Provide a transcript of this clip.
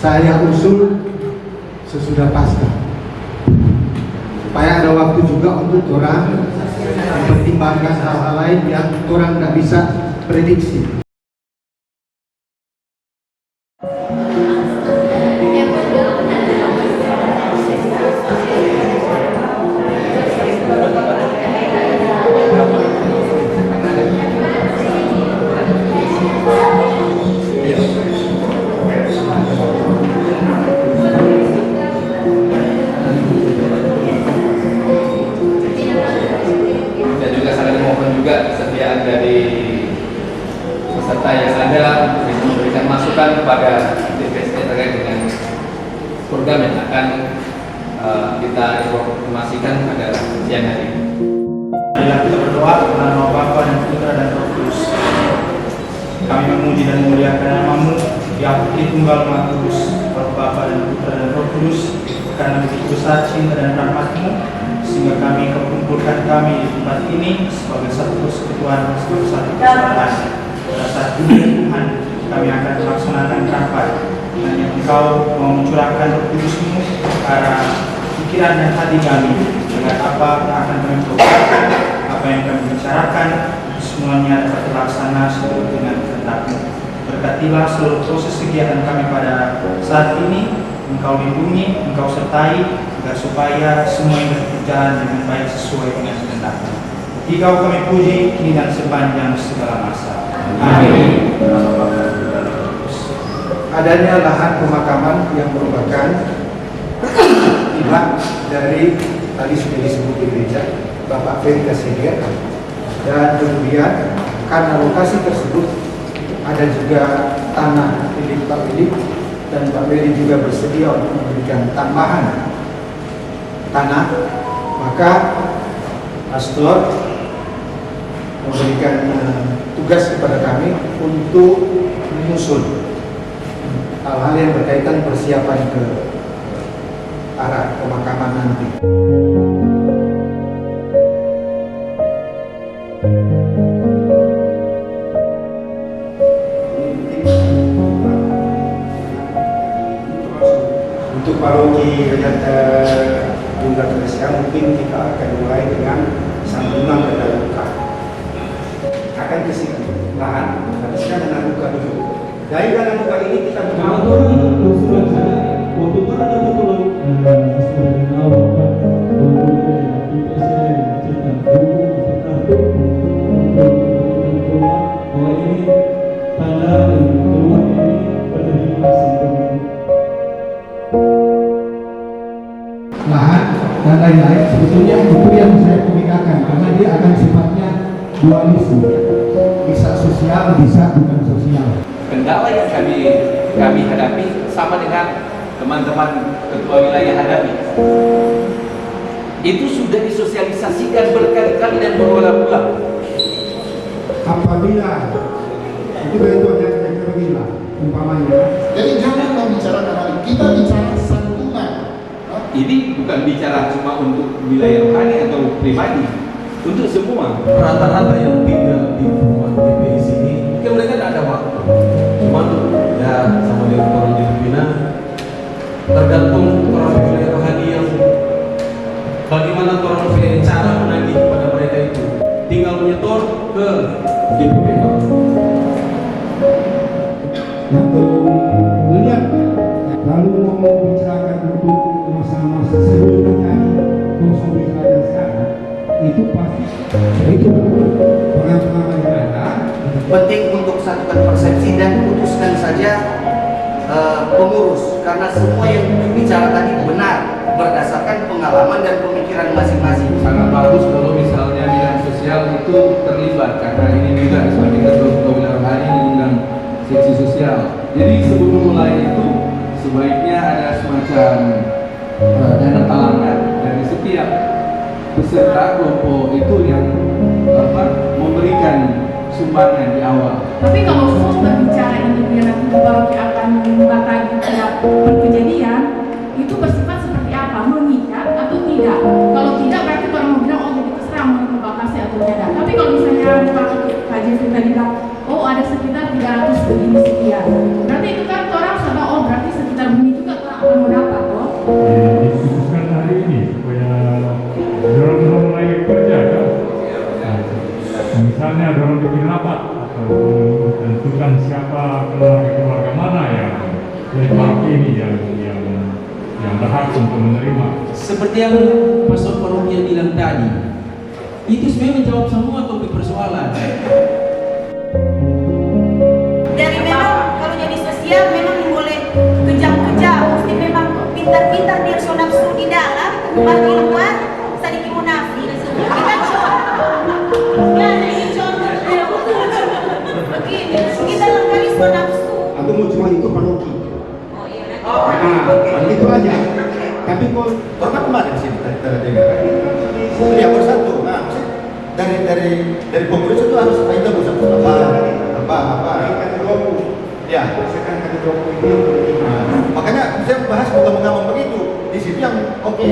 saya usul sesudah Paskah, supaya ada waktu juga untuk orang mempertimbangkan hal-hal lain yang orang tidak bisa prediksi. Kesediaan dari peserta yang ada memberikan masukan kepada DPSD terkait dengan program yang akan kita informasikan pada siang hari ini. Marilah kita berdoa kepada nama Bapa dan Putra dan Roh Kudus. Kami memuji dan memuliakan nama-Mu, ya Tritunggal Maha Kudus, Bapa dan Putra dan Roh Kudus, karena begitu besar cinta dan rahmat-Mu, sehingga kami kumpulkan kami di tempat ini sebagai satu persekutuan, sebagai satu persaudaraan. Pada saat dunia Tuhan, kami akan melaksanakan rapat, dan yang Engkau mau mencurahkan Roh Kudus-Mu ke arah pikiran dan hati kami, dengan apa yang akan kami perbuatkan, apa yang kami bicarakan, semuanya dapat terlaksana sesuai dengan kehendak-Mu. Berkatilah seluruh proses kegiatan kami pada saat ini. Engkau lindungi, Engkau sertai, agar supaya semua yang berjalan dengan baik sesuai dengan kehendak-Mu. Engkau kami puji kini dan sepanjang segala masa. Amin. Adanya lahan pemakaman yang merupakan hibah dari tadi sudah disebut di gereja Bapak Ferry Kasidia, dan kemudian karena lokasi tersebut ada juga tanah milik Pak Willy, dan Pak Ferry juga bersedia untuk memberikan tambahan tanah, maka pastor memberikan tugas kepada kami untuk menyusun hal-hal yang berkaitan persiapan ke arah pemakaman nanti. Untuk paroki Tunggal Teresiang mungkin kita akan mulai dengan sambungan dan luka. Akan ke sini lahan, tapi sekarang dengan luka dulu. Dari dalam luka ini kita lahan dan lain-lain sebetulnya itu yang saya kemukakan, karena dia akan sifatnya dualisme, bisa sosial bisa bukan sosial. Kendala yang kami hadapi sama dengan teman-teman ketua wilayah hadapi. Itu sudah disosialisasikan berkali-kali dan berulang-ulang. Apabila itu bentuknya kita bilang umpamanya, jadi janganlah bicara kembali, kita bicara santunan. Ini bukan bicara cuma untuk wilayah rohani atau pribadi, untuk semua. Rata-rata yang tinggal di rumah DPI sini, mungkin mereka tidak ada waktu. Cuman ya sama dengan orang di Filipina, tergantung orang wilayah rohani yang bagaimana orang cara menagih kepada mereka itu. Tinggal menyetor ke DPP. yang melihat lalu mau bicarakan untuk masa-masa sebelumnya kosong bicarakan sekarang, itu pasti itu pengalaman yang ada. Penting untuk satukan persepsi dan putuskan saja pengurus, karena semua yang bicara tadi benar berdasarkan pengalaman dan pemikiran masing-masing. Sangat bagus kalau misalnya bidang sosial itu terlibat, karena ini juga sebagai ketua wilayah rohani mengundang seksi sosial. Jadi sebelum mulai itu sebaiknya ada semacam dana talangan dari setiap peserta kelompok itu yang memberikan sumbangan di awal. Tapi kalau sos berbicara ini biar nanti paroki akan membatasi tiap kejadian, itu bersifat seperti apa? Mengikat atau tidak? Kalau tidak berarti orang mau bilang oh jadi terserah mau membatasi atau tidak. Tapi kalau misalnya Pak Jeffrey tadi bilang oh ada sekitar 300 begini sekian, berarti itu kan orang sudah oh berarti sekitar untuk menerima. Seperti yang Pastor Parokia bilang tadi, itu sebenarnya menjawab semua topik persoalan. Dari memang kalau jadi sosial memang boleh kejam-kejam, mesti memang pintar-pintar dia so nafsu di dalam, baru di luar sedikit munafik. Kita contoh, ya ini contoh begini, kita lengkali so nafsu. Aku mau cuma ikut paroki. Oh iya nanti. Nah, itu aja. Tapi kok Pernah kemarin sih kita dengar. Ya bersatu. Nah, dari pengurus itu harus kita bersatu apa. Ya. Nah, makanya saya bahas bukan mengomong begitu. Di situ yang oke.